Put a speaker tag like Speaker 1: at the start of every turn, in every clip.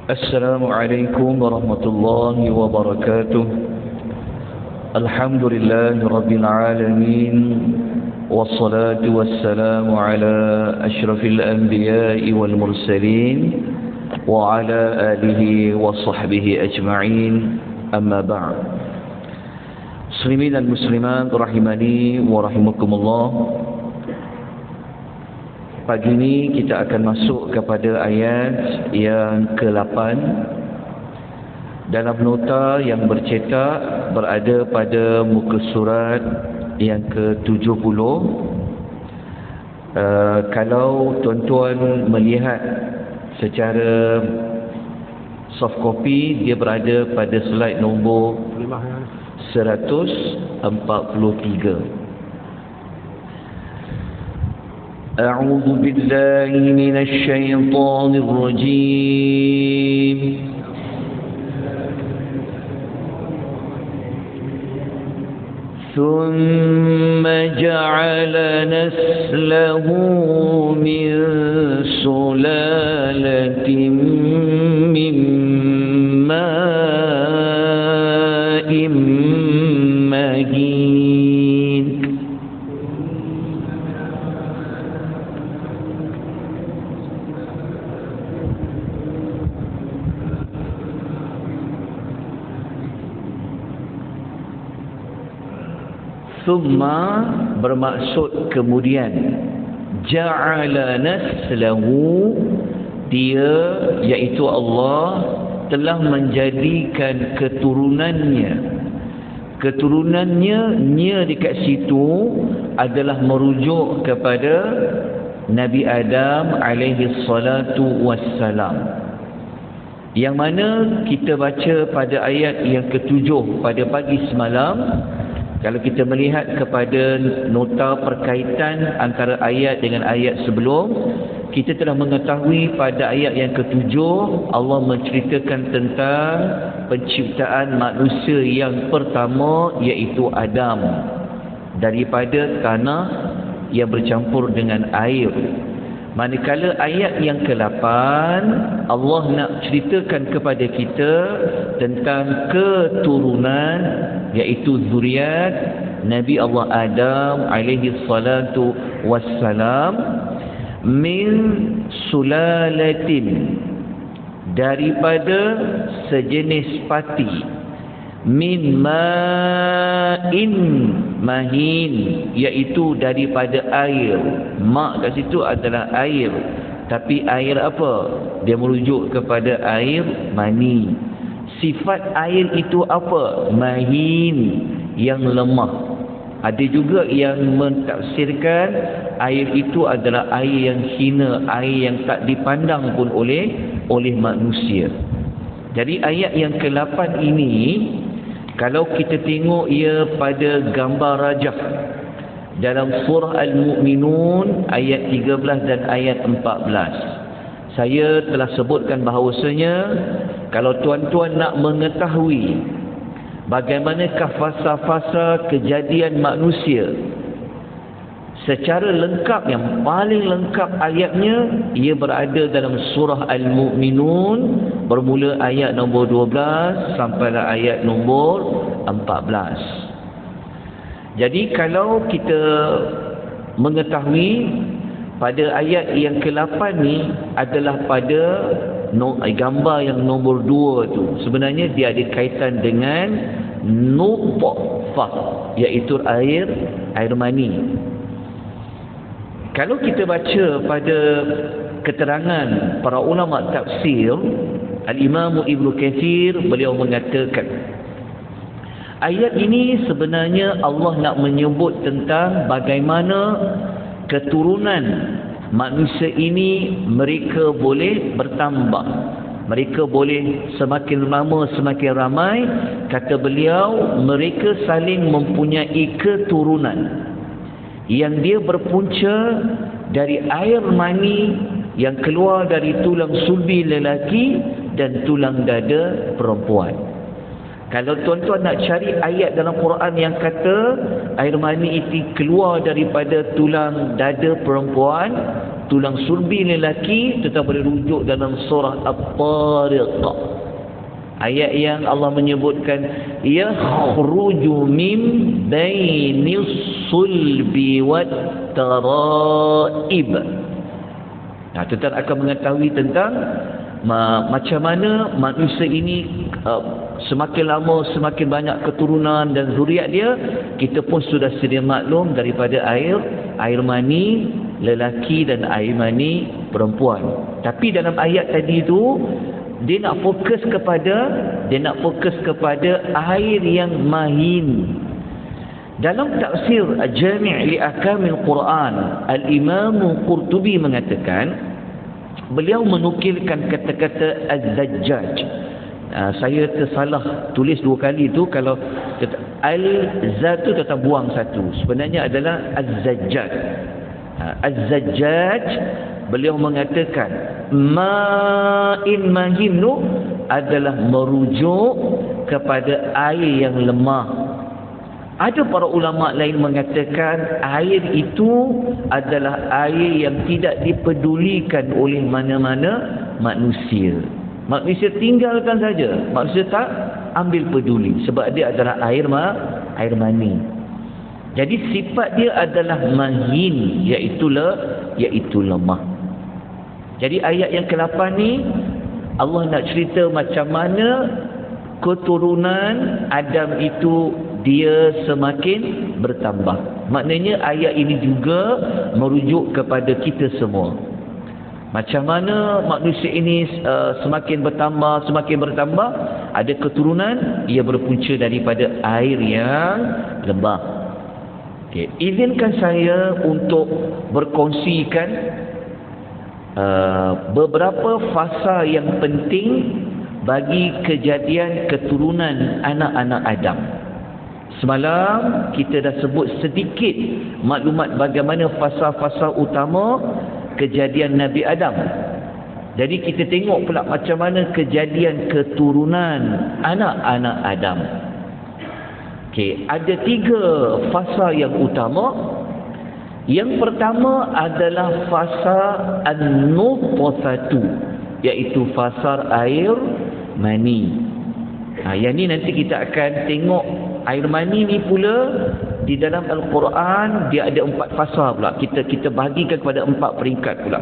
Speaker 1: Assalamualaikum warahmatullahi wabarakatuh. Alhamdulillah rabbil alamin. Wassalatu wassalamu ala asyrafil anbiya'i wal mursalin wa ala alihi wa sahbihi ajma'in. Amma ba'd. Muslimin dan muslimat rahimani wa rahimakumullah. Pagi ini kita akan masuk kepada ayat yang ke-8 dalam nota yang bercetak berada pada muka surat yang ke-70. Kalau tuan-tuan melihat secara soft copy, dia berada pada slide nombor 143. أعوذ بالله من الشيطان الرجيم ثم جعل نسله من سلالة من ماء مهين Thumma bermaksud kemudian, ja'ala naslahu, dia iaitu Allah telah menjadikan keturunannya nya dekat situ adalah merujuk kepada Nabi Adam alaihi salatu wassalam, yang mana kita baca pada ayat yang ke-7 pada pagi semalam. Kalau kita melihat kepada nota perkaitan antara ayat dengan ayat sebelum, kita telah mengetahui pada ayat yang ke-7 Allah menceritakan tentang penciptaan manusia yang pertama, iaitu Adam, daripada tanah yang bercampur dengan air. Manakala ayat yang ke-8 Allah nak ceritakan kepada kita tentang keturunan, iaitu zuriat Nabi Allah Adam alaihi salatu wassalam, min sulalatin, daripada sejenis pati, min ma'in mahin, iaitu daripada air. Ma' kat situ adalah air, tapi air apa? Dia merujuk kepada air mani. Sifat air itu apa? Mahin, yang lemah. Ada juga yang mentafsirkan air itu adalah air yang hina, air yang tak dipandang pun oleh manusia. Jadi ayat yang ke-8 ini, kalau kita tengok ia pada gambar rajah dalam surah Al-Mu'minun ayat 13 dan ayat 14. Saya telah sebutkan bahawasanya kalau tuan-tuan nak mengetahui bagaimanakah fasa-fasa kejadian manusia secara lengkap, yang paling lengkap ayatnya, ia berada dalam surah Al-Mu'minun, bermula ayat nombor 12 sampailah ayat nombor 14. Jadi kalau kita mengetahui pada ayat yang ke-8 ni adalah pada gambar yang nombor 2 tu, sebenarnya dia ada kaitan dengan nutfah, iaitu air mani. Kalau kita baca pada keterangan para ulama tafsir, Al-Imam Ibnu Katsir, beliau mengatakan ayat ini sebenarnya Allah nak menyebut tentang bagaimana keturunan manusia ini mereka boleh bertambah, mereka boleh semakin lama semakin ramai. Kata beliau, mereka saling mempunyai keturunan yang dia berpunca dari air mani yang keluar dari tulang sulbi lelaki dan tulang dada perempuan. Kalau tuan-tuan nak cari ayat dalam Quran yang kata air mani itu keluar daripada tulang dada perempuan, tulang sulbi lelaki, tetap boleh rujuk dalam surah At-Tariq. Ayat yang Allah menyebutkan yakhruju min bainis sulbi wat taraib. Nah, tuan akan mengetahui tentang macam mana manusia ini semakin lama semakin banyak keturunan dan zuriat dia. Kita pun sudah sedia maklum daripada air mani lelaki dan air mani perempuan. Tapi dalam ayat tadi itu dia nak fokus kepada air yang mahin. Dalam tafsir Jami' li Ahkamil Quran, Al-Imam Qurtubi mengatakan, beliau menukilkan kata-kata Az-Zajjaj. Saya tersalah tulis dua kali tu. Kalau Al-Za tu tetap buang satu, sebenarnya adalah Az-Zajjaj. Az-Zajjaj beliau mengatakan ma'in mahin adalah merujuk kepada air yang lemah. Ada para ulama lain mengatakan air itu adalah air yang tidak dipedulikan oleh mana-mana manusia. Manusia tinggalkan saja, manusia tak ambil peduli sebab dia adalah air mani. Jadi sifat dia adalah mahin, iaitu lemah. Jadi ayat yang ke-8 ni Allah nak cerita macam mana keturunan Adam itu dia semakin bertambah. Maknanya ayat ini juga merujuk kepada kita semua. Macam mana manusia ini semakin bertambah, ada keturunan, ia berpunca daripada air yang lembah. Okay. Izinkan saya untuk berkongsikan beberapa fasa yang penting bagi kejadian keturunan anak-anak Adam. Semalam kita dah sebut sedikit maklumat bagaimana fasa-fasa utama kejadian Nabi Adam. Jadi kita tengok pula macam mana kejadian keturunan anak-anak Adam. Okey, ada 3 fasa yang utama. Yang pertama adalah fasa an-nutfatu, iaitu fasa air mani. Yang ni nanti kita akan tengok air mani ni pula di dalam Al-Quran dia ada 4 fasa pula. Kita bahagikan kepada 4 peringkat pula.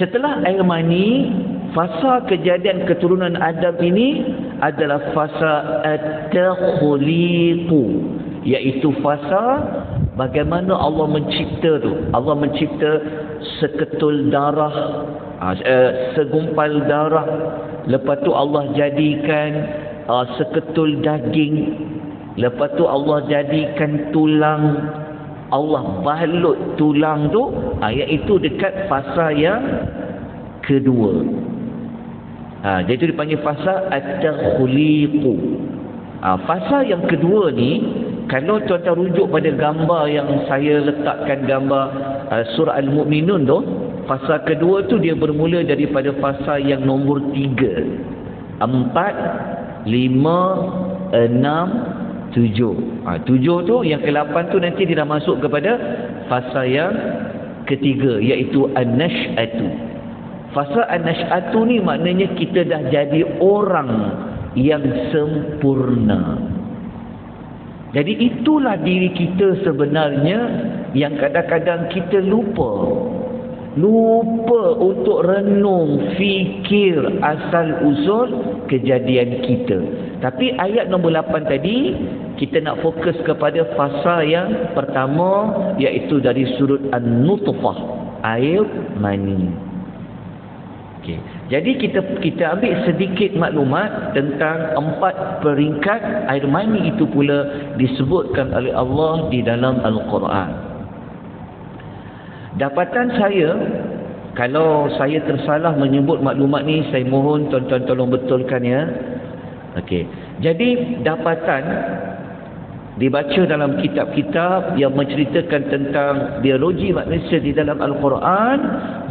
Speaker 1: Setelah air mani, fasa kejadian keturunan Adam ini adalah fasa at-takhliqu, iaitu fasa bagaimana Allah mencipta tu. Allah mencipta seketul darah, segumpal darah. Lepas tu Allah jadikan seketul daging. Lepas tu Allah jadikan tulang. Allah balut tulang tu, iaitu dekat fasa yang kedua. Jadi itu dipanggil fasa at-takhliqu. Fasa yang kedua ni, kalau tuan-tuan rujuk pada gambar yang saya letakkan, gambar surah Al-Mu'minun tu, fasa kedua tu dia bermula daripada fasa yang nombor 3. 4, 5, 6, 7. 7 tu, yang ke-8 tu nanti dia dah masuk kepada fasa yang ketiga, iaitu an-nash'atu. Fasa an-nash'atu ni maknanya kita dah jadi orang yang sempurna. Jadi itulah diri kita sebenarnya yang kadang-kadang kita lupa untuk renung, fikir asal usul kejadian kita. Tapi ayat nombor 8 tadi kita nak fokus kepada fasa yang pertama, iaitu dari sudut an-nutfah, air mani. Okey. Jadi kita ambil sedikit maklumat tentang 4 peringkat air mani itu pula disebutkan oleh Allah di dalam Al-Quran. Dapatan saya, kalau saya tersalah menyebut maklumat ni, saya mohon tuan-tuan tolong betulkan ya. Okey. Jadi dapatan dibaca dalam kitab-kitab yang menceritakan tentang biologi manusia di dalam Al-Quran,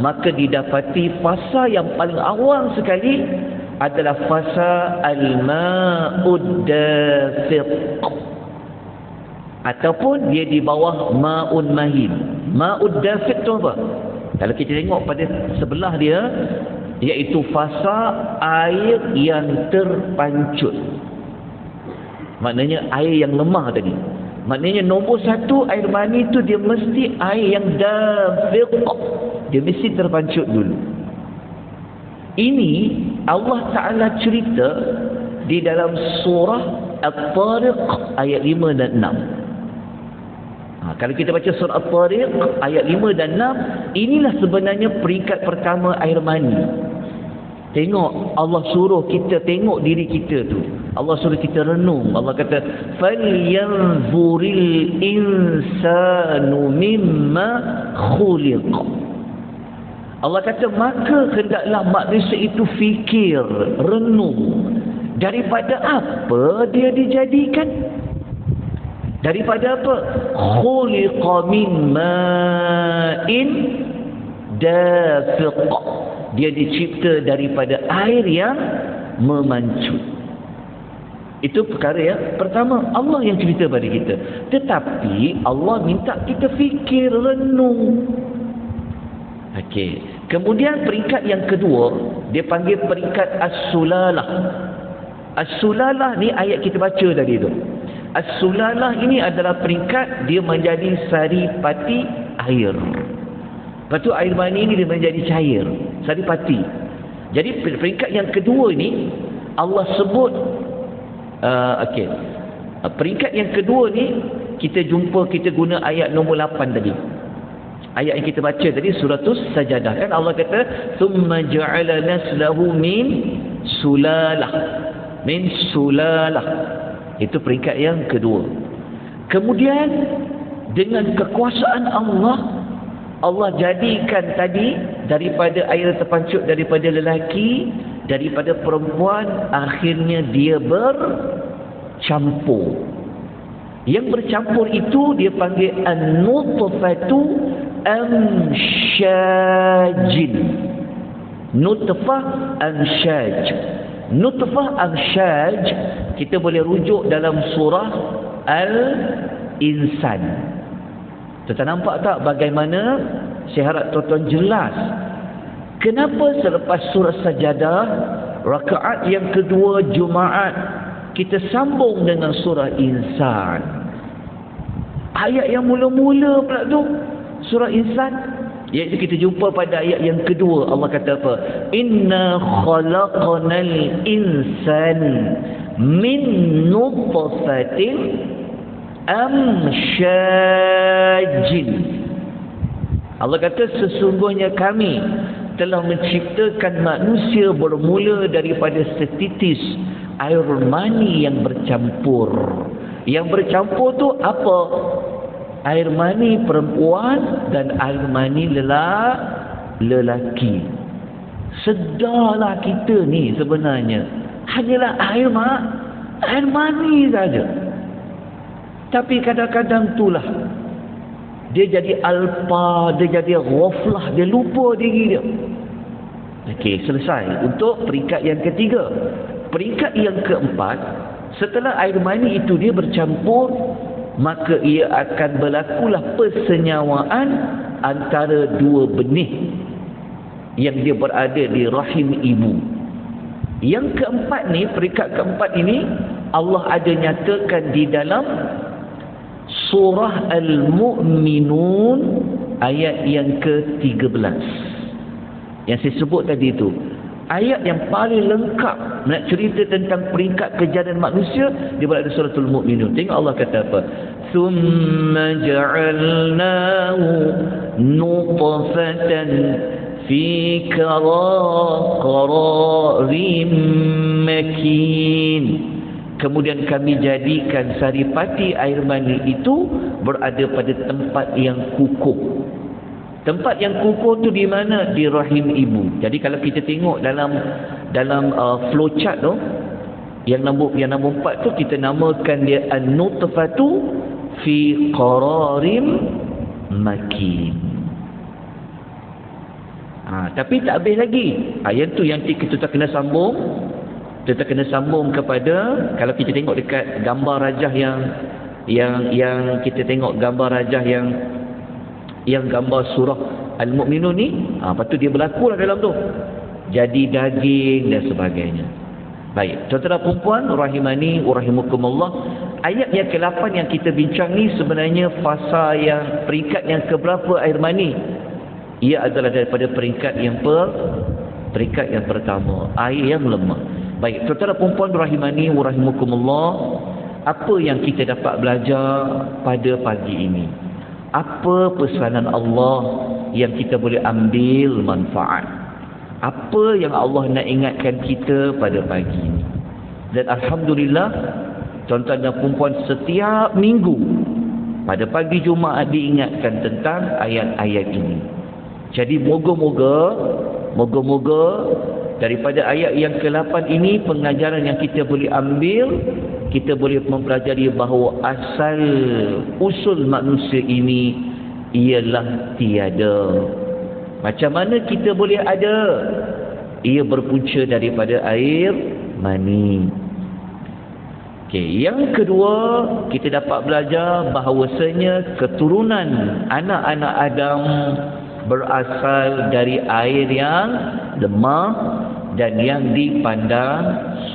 Speaker 1: maka didapati fasa yang paling awal sekali adalah fasa al-ma'ud dafiq. ataupun dia di bawah ma'un mahin. Ma'ud dafiq tu apa? Kalau kita tengok pada sebelah dia, iaitu fasa air yang terpancut. Maknanya air yang lemah tadi. Maknanya nombor satu, air mani tu dia mesti air yang dafiq. Dia mesti terpancut dulu. Ini Allah Ta'ala cerita di dalam surah At-Tariq ayat 5 dan 6. Kalau kita baca surah At-Tariq ayat 5 dan 6, inilah sebenarnya peringkat pertama air mani. Tengok, Allah suruh kita tengok diri kita tu. Allah suruh kita renung. Allah kata, "Falyanzuril insanu mimma khuliq." Allah kata, maka hendaklah manusia itu fikir, renung. Daripada apa dia dijadikan? Daripada apa? Khuliqa min ma'in dafiq. Dia dicipta daripada air yang memancut. Itu perkara yang pertama, Allah yang cerita pada kita. Tetapi Allah minta kita fikir, renung. Okey. Kemudian peringkat yang kedua, dia panggil peringkat as-sulalah. As-sulalah ni ayat kita baca tadi tu. As-sulalah ini adalah peringkat dia menjadi saripati air. Lepas tu air mani ini dia menjadi cair, saripati. Jadi peringkat yang kedua ini Allah sebut okey. Peringkat yang kedua ni kita guna ayat nombor 8 tadi. Ayat yang kita baca tadi suratus Sajadah, kan Allah kata thumma ja'ala naslahu min sulalah. Min sulalah. Itu peringkat yang kedua. Kemudian dengan kekuasaan Allah jadikan tadi daripada air terpancut daripada lelaki, daripada perempuan, akhirnya dia bercampur. Yang bercampur itu dia panggil an-nutfatu amsyajin. Nutfah amsyaj. Nutfah amsyaj kita boleh rujuk dalam surah Al-Insan. Tuan nampak tak bagaimana saya harap tuan-tuan jelas kenapa selepas surah Sajadah rakaat yang kedua Jumaat kita sambung dengan surah Insan. Ayat yang mula-mula pula tu surah Insan, iaitu kita jumpa pada ayat yang kedua. Allah kata apa? Inna khalaqnal insan min nutfatin amsyajin. Allah kata sesungguhnya kami telah menciptakan manusia bermula daripada setitis air mani yang bercampur. Yang bercampur tu apa? Air mani perempuan dan air mani lelaki. Sedarlah kita ni sebenarnya hanyalah air mani saja. Tapi kadang-kadang itulah dia jadi alpa, dia jadi ghaflah, dia lupa diri dia. Okey, selesai untuk peringkat yang ketiga. Peringkat yang keempat, setelah air mani itu dia bercampur, maka ia akan berlakulah persenyawaan antara dua benih yang dia berada di rahim ibu. Yang keempat ni, peringkat keempat ini Allah ada nyatakan di dalam surah Al-Mu'minun ayat yang ke-13 yang saya sebut tadi itu. Ayat yang paling lengkap nak cerita tentang peringkat kejadian manusia dia berada di surah Al-Mu'minun. Tengok Allah kata apa? Thumma ja'alnahu nutfatan fi qararin makin. Kemudian kami jadikan saripati air mani itu berada pada tempat yang kukuh. Tempat yang kukuh tu di mana? Di rahim ibu. Jadi kalau kita tengok dalam flowchart tu, yang nombor 4 tu kita namakan dia an-nutfatu fi qararin makin. Tapi tak habis lagi. Yang tu yang kita tak kena sambung. Kita kena sambung kepada, kalau kita tengok dekat gambar rajah yang kita tengok gambar rajah yang gambar surah Al-Mu'minun ni, lepas tu dia berlaku lah dalam tu, jadi daging dan sebagainya. Baik, tuan-tuan perempuan rahimani wa rahimakumullah, ayat yang ke-8 yang kita bincang ni sebenarnya fasa yang peringkat yang keberapa air mani? Ia adalah daripada peringkat yang pertama, air yang lemah. Baik, tuan-tuan perempuan rahimani wa rahimakumullah, apa yang kita dapat belajar pada pagi ini? Apa pesanan Allah yang kita boleh ambil manfaat? Apa yang Allah nak ingatkan kita pada pagi ini? Dan alhamdulillah, tuan-tuan dan perempuan, setiap minggu pada pagi Jumaat diingatkan tentang ayat-ayat ini. Jadi moga-moga daripada ayat yang ke-8 ini, pengajaran yang kita boleh ambil, kita boleh mempelajari bahawa asal usul manusia ini ialah tiada. Macam mana kita boleh ada? Ia berpunca daripada air mani. Okey, yang kedua, kita dapat belajar bahawasanya keturunan anak-anak Adam berasal dari air yang lemah dan yang dipandang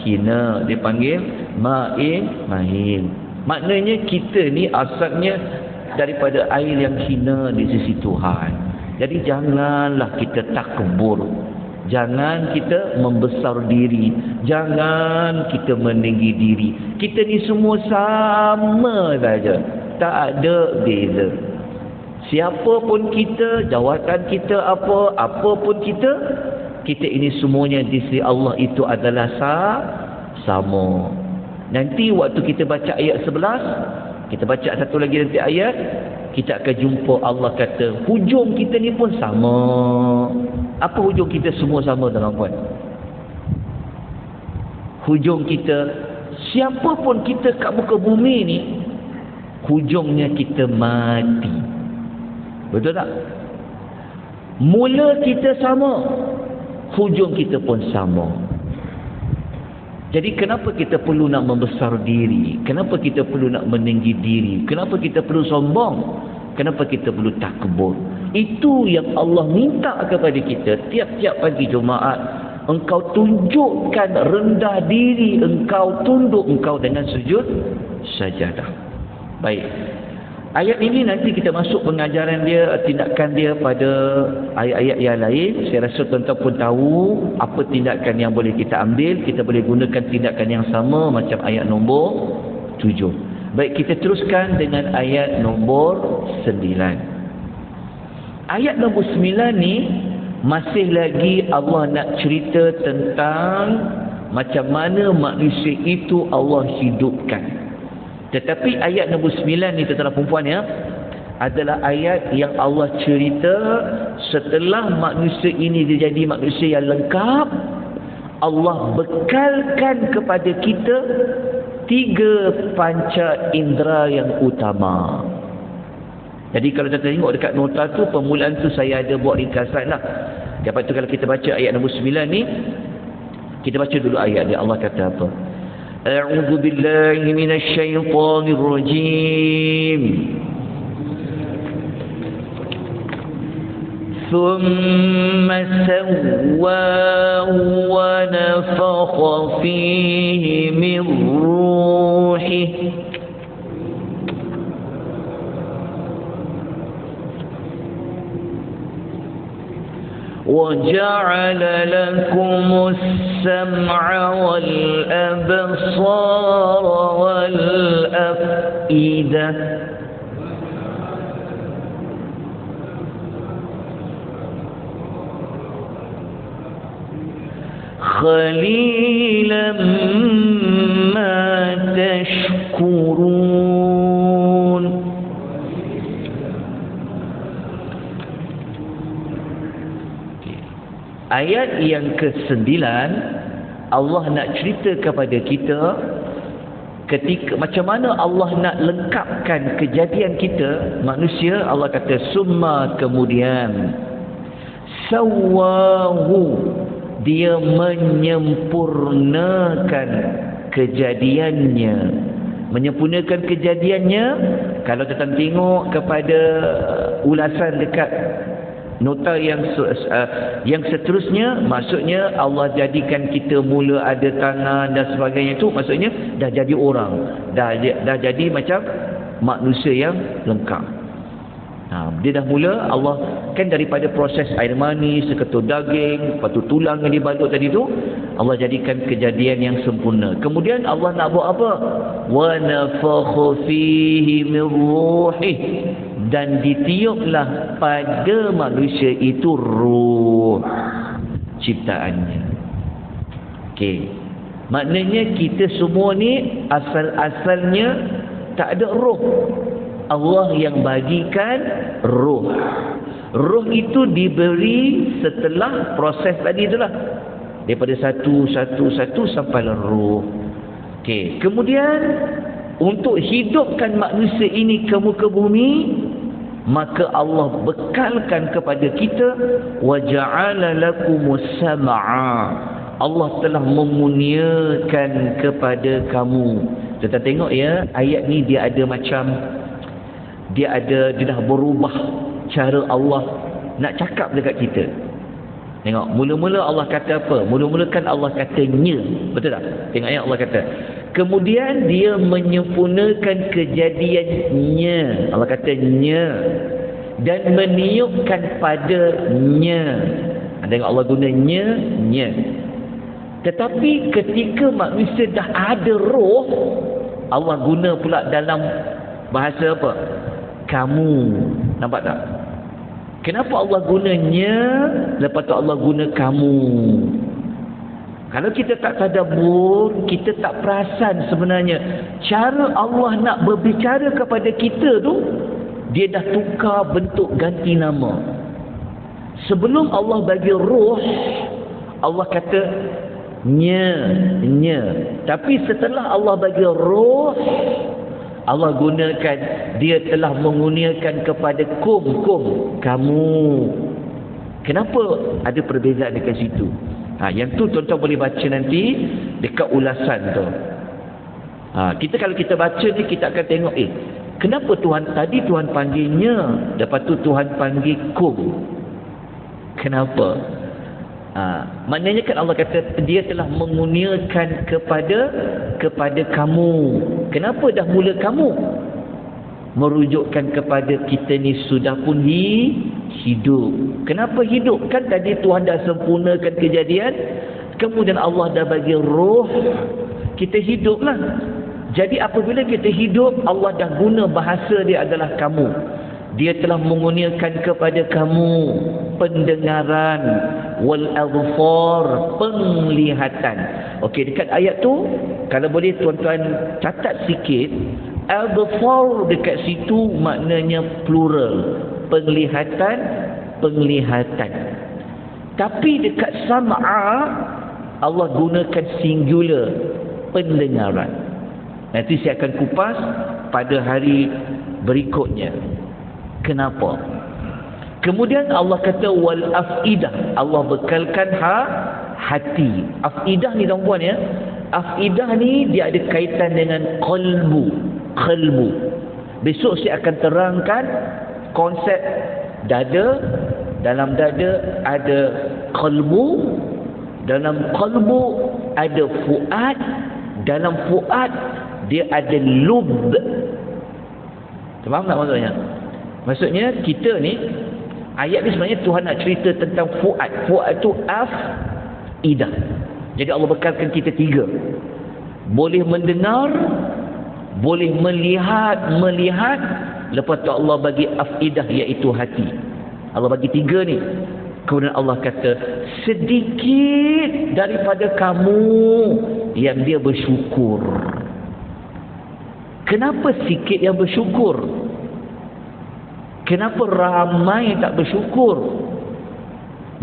Speaker 1: hina, dipanggil ma'in mahin. Maknanya kita ni asalnya daripada air yang hina di sisi Tuhan. Jadi janganlah kita takbur, jangan kita membesar diri, jangan kita meninggi diri. Kita ni semua sama saja, tak ada beza. Siapa pun kita, jawatan kita apa pun kita ini semuanya di sisi Allah itu adalah sama. Nanti waktu kita baca ayat 11, kita baca satu lagi nanti ayat, kita akan jumpa Allah kata hujung kita ni pun sama. Apa hujung kita? Semua sama, tuan-tuan. Hujung kita, siapa pun kita kat muka bumi ni, hujungnya kita mati. Betul tak? Mula kita sama, hujung kita pun sama. Jadi kenapa kita perlu nak membesar diri? Kenapa kita perlu nak meninggi diri? Kenapa kita perlu sombong? Kenapa kita perlu takbur? Itu yang Allah minta kepada kita tiap-tiap pagi Jumaat. Engkau tunjukkan rendah diri, engkau tunduk engkau dengan sujud sajadah. Baik. Ayat ini nanti kita masuk pengajaran dia, tindakan dia pada ayat-ayat yang lain. Saya rasa tuan-tuan pun tahu apa tindakan yang boleh kita ambil. Kita boleh gunakan tindakan yang sama macam ayat nombor 7. Baik, kita teruskan dengan ayat nombor 9. Ayat nombor 9 ni masih lagi Allah nak cerita tentang macam mana manusia itu Allah hidupkan. Tetapi ayat nombor 9 ni, tuan-tuan perempuan ya, adalah ayat yang Allah cerita setelah manusia ini dia jadi manusia yang lengkap, Allah bekalkan kepada kita 3 panca indera yang utama. Jadi kalau kita tengok dekat nota tu, permulaan tu saya ada buat ringkasan lah. Lepas tu kalau kita baca ayat nombor 9 ni, kita baca dulu ayat dia. Allah kata apa? A'udzu billahi minasy syaithanir rajim. Thumma sawwahu wa nafakha fihi min ruhihi وَجَعَلَ لَكُمُ السَّمْعَ وَالْأَبْصَارَ وَالْأَفْئِدَةَ قَلِيلًا مَا تَشْكُرُونَ. Ayat yang ke-9, Allah nak cerita kepada kita ketika macam mana Allah nak lengkapkan kejadian kita manusia. Allah kata summa, kemudian sawahu, dia menyempurnakan kejadiannya menyempurnakan kejadiannya. Kalau tuan tengok kepada ulasan dekat nota yang seterusnya, maksudnya Allah jadikan kita mula ada tangan dan sebagainya, itu maksudnya dah jadi orang, dah jadi macam manusia yang lengkap. Dia dah mula, Allah kan daripada proses air mani, seketul daging, lepas tu tulang yang dibalut tadi tu, Allah jadikan kejadian yang sempurna. Kemudian Allah nak buat apa? Wa nafakha fihi min ruhih, dan ditiuplah pada manusia itu ruh ciptaannya. Okey. Maknanya kita semua ni asal-asalnya tak ada roh. Allah yang bagikan ruh. Ruh itu diberi setelah proses tadi itulah. Daripada satu sampailah ruh. Okey, kemudian untuk hidupkan manusia ini ke muka bumi, maka Allah bekalkan kepada kita wa ja'ala lakumus sam'a. Allah telah mengurniakan kepada kamu. Kita tengok ya, ayat ni dia ada macam dia dah berubah cara Allah nak cakap dekat kita. Tengok, mula-mula Allah kata apa? Mula-mula kan Allah katanya, betul tak? Tengok ayat Allah kata, kemudian dia menyempurnakan kejadiannya. Allah katanya, dan meniupkan padanya. Tengok Allah gunanya nya. Tetapi ketika manusia dah ada roh, Allah guna pula dalam bahasa apa? Kamu. Nampak tak? Kenapa Allah gunanya, lepas tu Allah guna kamu? Kalau kita tak tadabbur, kita tak perasan sebenarnya cara Allah nak berbicara kepada kita tu, dia dah tukar bentuk, ganti nama. Sebelum Allah bagi roh, Allah kata nya. Tapi setelah Allah bagi roh, Allah gunakan, dia telah mengurniakan kepada kum, kamu. Kenapa ada perbezaan dekat situ? Yang tu tuan-tuan boleh baca nanti dekat ulasan tu. Kita kalau kita baca ni, kita akan tengok kenapa tadi Tuhan panggilnya, lepas tu Tuhan panggil kum. Kenapa? Maknanya kan Allah kata dia telah mengurniakan kepada kamu. Kenapa dah mula kamu? Merujukkan kepada kita ni sudah pun hidup. Kenapa hidup? Kan tadi Tuhan dah sempurnakan kejadian, kemudian Allah dah bagi roh, kita hiduplah. Jadi apabila kita hidup, Allah dah guna bahasa dia adalah kamu. Dia telah mengurniakan kepada kamu pendengaran, wal adfar, penglihatan. Okey, dekat ayat tu kalau boleh tuan-tuan catat sikit, adfar dekat situ maknanya plural, penglihatan. Tapi dekat sam'a Allah gunakan singular, pendengaran. Nanti saya akan kupas pada hari berikutnya. Kenapa? Kemudian Allah kata wal afidah, Allah bekalkan hati. Afidah ni tuan-puan ya, afidah ni dia ada kaitan dengan qalbu. Besok saya akan terangkan konsep dada. Dalam dada ada qalbu, dalam qalbu ada fuad, dalam fuad dia ada lub. Faham tak maksudnya? Maksudnya kita ni, ayat ni sebenarnya Tuhan nak cerita tentang fuad. Fuad tu afidah. Jadi Allah bekalkan kita 3. Boleh mendengar, boleh melihat. Lepas tu Allah bagi afidah, iaitu hati. Allah bagi 3 ni. Kemudian Allah kata, sedikit daripada kamu yang dia bersyukur. Kenapa sikit yang bersyukur? Kenapa ramai tak bersyukur?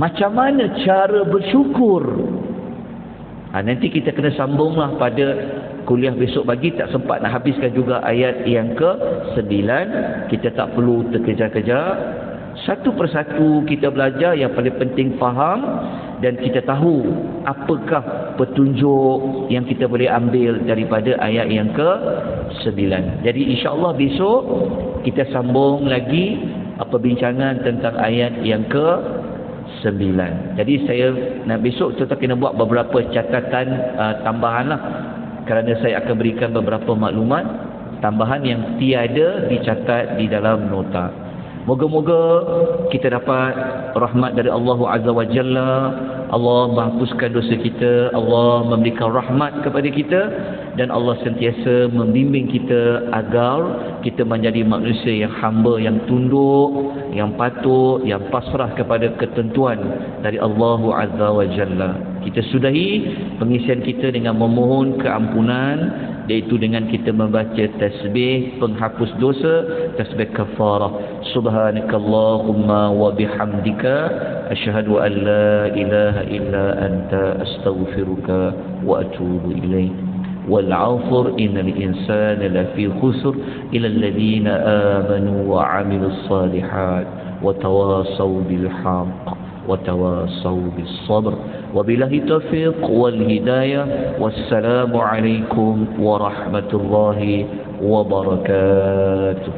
Speaker 1: Macam mana cara bersyukur? Nanti kita kena sambunglah pada kuliah besok pagi. Tak sempat nak habiskan juga ayat yang ke-9. Kita tak perlu terkejar-kejar. Satu persatu kita belajar. Yang paling penting faham. dan kita tahu apakah petunjuk yang kita boleh ambil daripada ayat yang ke-9. Jadi insya-Allah besok kita sambung lagi perbincangan tentang ayat yang ke-9. Jadi saya besok kita kena buat beberapa catatan tambahan lah, kerana saya akan berikan beberapa maklumat tambahan yang tiada dicatat di dalam nota. Moga-moga kita dapat rahmat dari Allah Azza wa Jalla. Allah menghapuskan dosa kita, Allah memberikan rahmat kepada kita, dan Allah sentiasa membimbing kita agar kita menjadi manusia yang hamba, yang tunduk, yang patuh, yang pasrah kepada ketentuan dari Allah Azza wa Jalla. Kita sudahi pengisian kita dengan memohon keampunan, iaitu dengan kita membaca tasbih penghapus dosa, tasbih kafarah. Subhanakallahumma wa bihamdika asyhadu an la ilaha illa anta astaghfiruka wa atubu ilaik. Wal 'afur innal insana lafi khusr ila alladhina amanu wa 'amilus salihat wa tawasaw bil haqq وتواصوا بالصبر وبالله التوفيق والهداية والسلام عليكم ورحمة الله وبركاته.